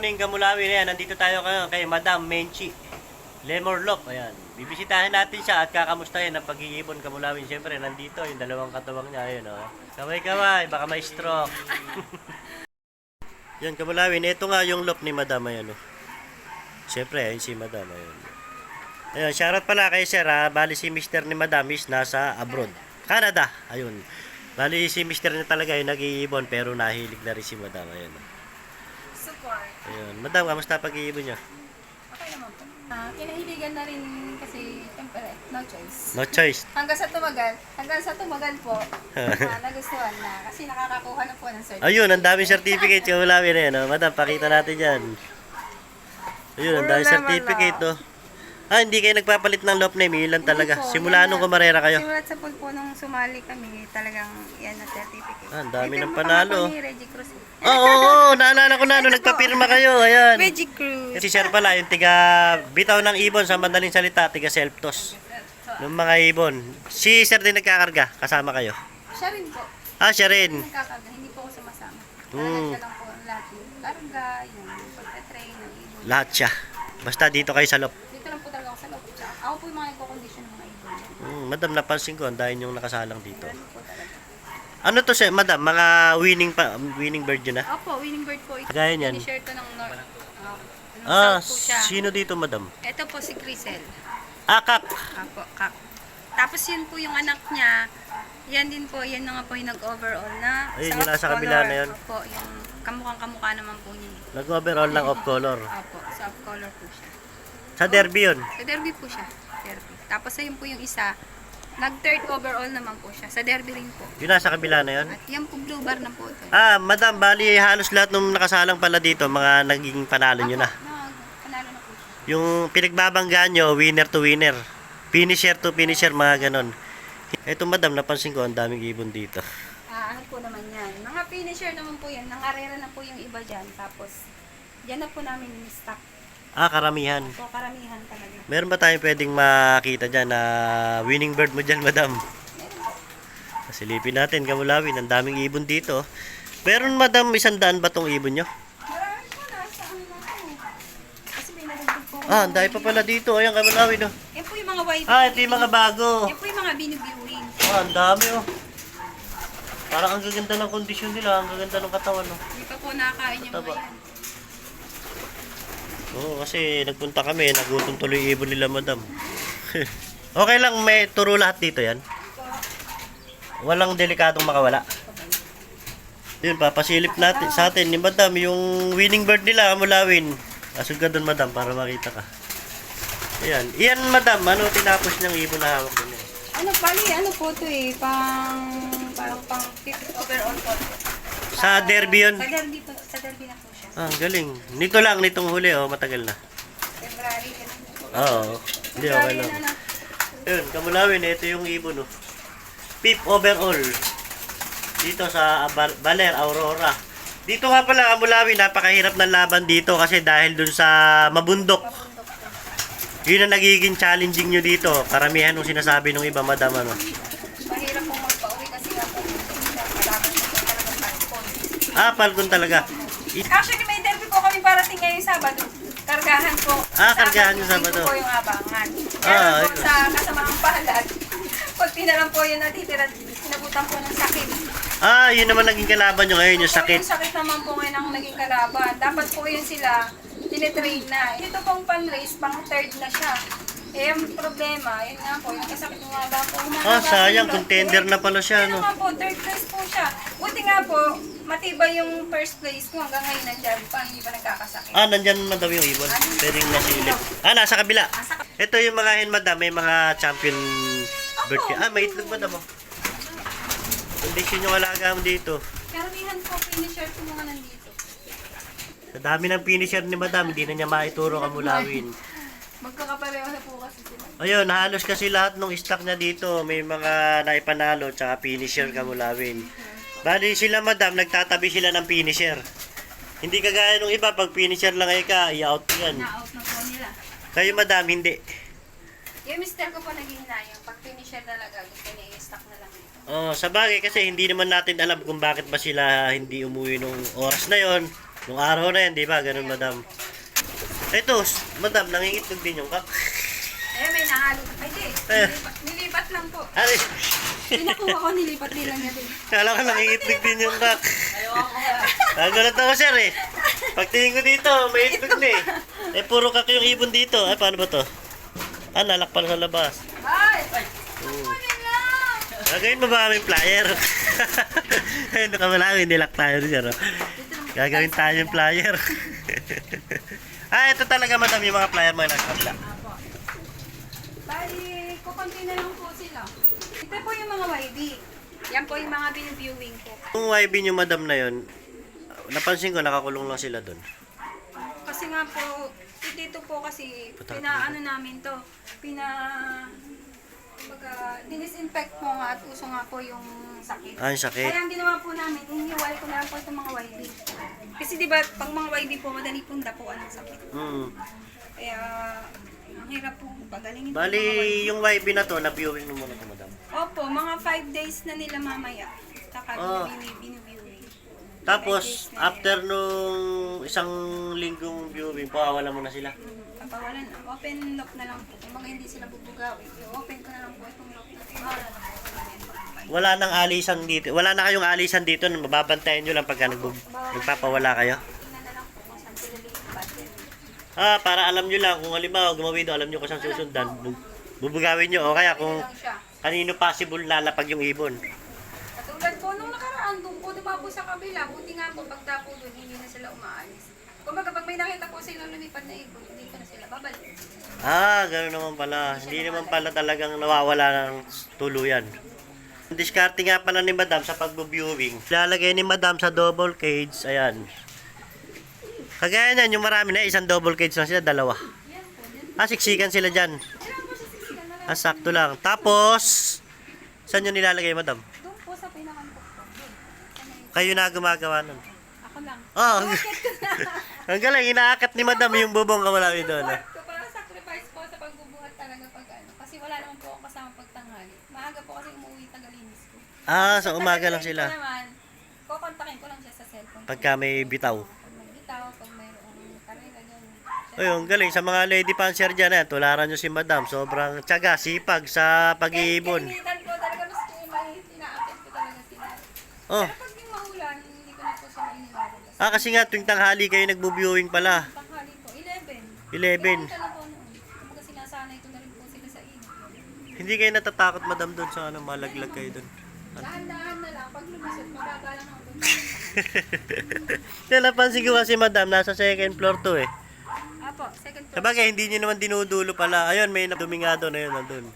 morning, Kamulawi. Ayan, nandito tayo kay Madam Menchi Lemorlop. Ayan, bibisitahin natin siya at kakamustahin ang pag-iibon Kamulawin. Siyempre, nandito yung dalawang katuwang niya. Ayun, oh. Kamay-kamay, baka may stroke. Yan, Kamulawin. Ito nga yung lop ni Madam. Ayan, oh. Siyempre, ayun si Madam. Ayun. Ayun, shoutout pala kay Sir, ha. Bali si Mr. ni Madam is nasa abroad. Canada. Ayun. Bali si Mr. niya talaga yung nag-iibon pero nahilig na rin si Madam. Ayun. Support. Ayun. Madam, kamusta pag-iibon niyo? Okay naman po. Kinahiligan na rin kasi, siyempre, no choice. No choice. Hanggang sa tumagal po, nagustuhan na. Kasi nakakakuha na po ng certificate. Ayun, ang daming certificate yung Kamulawi na yan. Oh. Madam, pakita natin yan. Ayun, ang daming certificate. Oh. Ah, hindi kayo nagpapalit ng lop name. Ilan talaga. Po, Simula nung kumarera kayo. Simulat sa pool po nung sumali kami, talagang yan na certificate. Ah, ang dami ng Ito yung panalo. pangako ni Reggie Cruz. Oo, naalala ko na nung nagpapirma kayo. Ayan. Reggie Cruz. Si Sir pala, yung tiga bitaw ng ibon sa madaling salita, tiga self-toss. Ng mga ibon. Si Sir din nagkakarga, kasama kayo. Siya rin po. Ah, siya rin. Nagkakarga, hindi po ako sumasama. Hmm. Siya lang po ang lahat. Yung karga, yung pagtatrain ng ibon. Lahat siya. Basta dito kayo sa lop. Dito lang po talaga ako sa loob. Tsaka ako po yung mga nagko-condition ng mga ibon. Madam, napansin ko, ang dahil yung nakasalang dito. Ganun po talaga. Ano to siya, Madam? Mga winning bird yun na? Opo, winning bird po. Gaya niyan. T-shirt to ng North. Ah, South po siya. sino dito, Madam? Ito po si Crisel. Ah, Kak. Apo, kak. Tapos yun po yung anak niya. Yan din po, yan na nga po yung nag-overall na Ayun, soft yung nasa kabila color. na yun. Opo, yung kamukhang-kamukha naman po niya. Nag-overall lang off color. Opo, soft color po siya. Sa derby yun. Sa derby po siya. Derby. Tapos ayun po yung isa. Nag-third overall naman po siya. Sa derby rin po. Yung nasa kabila na yun. At yan po blue bar na po ito. Ah, Madam, bali halos lahat nung nakasalang pala dito, mga naging panalo nyo na. Panalo na po siya. Yung pinagbabanggaan nyo, winner to winner. Finisher to finisher, mga ganon. Ito, Madam, napansin ko, ang daming ibon dito. Ano po naman yan. Mga finisher naman po yan. Nangarera na po yung iba dyan. Tapos, dyan na po namin stock. Ah, karamihan. So, karamihan talaga. Meron ba tayong pwedeng makita dyan na winning bird mo dyan, Madam? Meron po. Silipin natin, Kamulawin. Ang daming ibon dito. Meron, Madam, 100 ba tong ibon nyo? Marami po na. Sa ano na po. Kasi may nalagdag po. Ah, ang dami pa pala dito. Ayan, Kamulawin, oh. Yan po yung mga white. Ah, ito yung mga bago. Yan po yung mga binibiwing. Ah, ang dami, oh. Parang ang gaganda ng kondisyon nila. Ang gaganda ng katawan, oh. Hindi pa po nakakain yung Taba. mga yan. Oo, kasi nagpunta kami, nagutom tuloy yung ibon nila, Madam. Okay lang, may turo lahat dito yan. Walang delikadong makawala. Yun, papasilip natin sa atin ni Madam yung winning bird nila, Kamulawin. Asog ka doon, Madam, para makita ka. Ayan. Iyan, Madam, ano tinapos niyang ibon na hawak din? Ano pali, ano po ito eh, parang pang 50 overall po. Sa derby yun? Sa derby na po siya. Ah, galing. Nito lang, nitong huli, oh, matagal na. February, ganun po. Oo. Hindi, okay lang. Yun, Kamulawin, ito yung ibon, oh. Pip overall. Dito sa Baler, Aurora. Dito nga pala, Kamulawin, napakahirap ng laban dito kasi dahil dun sa mabundok. Yun ang nagiging challenging nyo dito. Karamihan nung sinasabi nung iba, Madam, ano. Mahirap pong magpa-uwi kasi nga po, kalaban po talagang Falcon. Ah, Falcon talaga. Actually, may derby po kami parating ngayong Sabado. Kargahan po. Ah, kargahan yung Sabado. Ito po yung abangan. Ah, Kaya po ayun. sa kasamaang palad, pag pinalang po yung natitira, sinabutan po ng sakit. Ah, yun naman naging kalaban nyo ngayon, yung sakit. Yung sakit naman po ngayon ang naging kalaban. Dapat po yun sila, tinitrain na. Ito pong pan-race, pang-third na siya. Eh, yung problema, yun nga po, yung kasakit ng mga po. Ah, sayang, contender na pala siya, Ano no. nga po, third place po siya. Buti nga po, matibay yung first place ko hanggang ngayon nandiyan pa, hindi pa nagkakasakit. Ah, nandyan, Madam, yung ibon. Pwedeng nasilip. Ah, nasa kabila. Ito yung mga hen, Madam, may mga champion bird. Ah, may itlog, Madam, oh. Kondisyon yung alaga mo dito. Karamihan po, finisher ko mga nandito. Sa dami ng finisher ni Madam, hindi na niya maituro, Kamulawin. Magkakapareho na po kasi sila. Ayun, halos kasi lahat ng stock niya dito, may mga naipanalo, tsaka finisher, Kamulawin. Bali sila, Madam, nagtatabi sila ng finisher. Hindi kagaya nung iba, pag finisher lang ay ka, i-out yan. Na-out na po nila. Kayo, Madam, hindi. Yung mister ko po naging hinayang. Pag finisher talaga, gusto niya i-stock na lang dito. Oh, sa bagay kasi hindi naman natin alam kung bakit ba sila hindi umuwi nung oras na yon. Nung araw na yan, di ba? Ganun, madam. Ito, madam, nangingitlog din yung kak. Eh, may nahalo. Ay, di. Nilipat lang po. Ari, Pinakuha ko, nilipat nila niya din. kala ko nangingitlog din yung kak. Nagulat ako, sir, eh. Pagtingin ko dito, may itlog na, eh. Eh, puro kak yung ibon dito. Ay, paano ba to? Ah, nalak pala sa labas. Ay! Kunin lang! Gagawin mo ba kaming flyer? Ayun, nakamalawi, nilak tayo sir. Oh. Gagawin tayo yung flyer. Ah, ito talaga, madam, yung mga flyer mo na nakabla. Apo. Bali, kukunti na lang po sila. Ito po yung mga YB. Yan po yung mga binu-viewing ko. Yung YB nyo, madam, na yun, napansin ko, nakakulong lang sila dun. Kasi nga po, dito po kasi, pinaano namin to, dinisinfect po nga at uso nga po yung sakit. Ah, yung sakit. Kaya ang ginawa po namin, inihiwalay ko na lang po itong mga YB. Kasi di ba, pag mga YB po, madali pong dapuan ng sakit. Hmm. Kaya, ang hirap po pagalingin po Bali, mga YB. yung YB na to, na-viewing mo muna to, madam. Opo, mga 5 days na nila mamaya. Saka Oh. binu-viewing. Tapos, after nung isang linggong viewing, pawawala mo na sila. Kapawalan na. Open lock na lang po. Kung mga hindi sila bubugawin, i-open ko na lang po itong lock na ito. Wala nang alisan dito. Wala na kayong alisan dito. Mababantayan nyo lang pagka nagpapawala kayo. Tingnan na lang po kung saan sila lilipat. Ah, para alam nyo lang. Kung halimbawa gumawin doon, alam nyo kung saan susundan. Bubugawin nyo. O kaya kung Lang siya. kanino possible lalapag yung ibon. Katulad po nung nakaraan, doon po diba po sa kabila, buti nga po pagtapo doon, hindi na sila umaalis. Kung pag may nakita po silang lumipad na ibon, hindi ko na sila babalik. Ah, gano'n naman pala. Hindi naman pala talagang nawawala ng tuluyan. Diskarte nga pala ni Madam sa pagbo-viewing. Lalagay ni Madam sa double cage. Ayan. Kagaya niyan, yung marami na, isang double cage lang sila, dalawa. Yan po, yan. Ah, siksikan sila dyan. Kailan po siya sisigan na lang. Ah, sakto lang. Tapos, saan yun nilalagay, Madam? Doon po sa pinakampok po. Doon. Sa may- Kayo na gumagawa nun. Ako lang. Oh, Bakit ko na? ang galing, inaakat ni Madam yung bubong kamalawi doon. Buhat ko para sacrifice po sa pagbubuhat talaga pag ano. Kasi wala naman po ako kasama pagtanghali. Maaga po kasi umuwi tagalinis ko. Ah, sa umaga lang Pag sila. ko naman, kukontakin ko lang siya sa cellphone. Pagka may bitaw. Pag may bitaw, pag mayroong karera, gano'n. Ayun, galing. Sa mga lady fancier dyan, tularan nyo si Madam. Sobrang tiyaga, sipag sa pag-iibon. Kainitan ko talaga, mas may tinaakit ko talaga sila. Oh, Pero pag yung maulan, hindi ko na po siya mainiwalas. ah, kasi nga tuwing tanghali kayo nagbo-viewing pala. Tanghali po, 11. 11. Kaya talaga po noon. Kumbaga sinasanay ko na rin po sila sa inyo. Hindi kayo natatakot, Madam, doon sa ano, malaglag kayo doon. Dahan-dahan na lang, pag lumusot, mababa lang ako doon. Kaya napansin ko kasi, Madam, nasa second floor to eh. Apo, second floor. Sabagay, hindi nyo naman dinudulo pala. Ayun, may dumingado na yun nandun.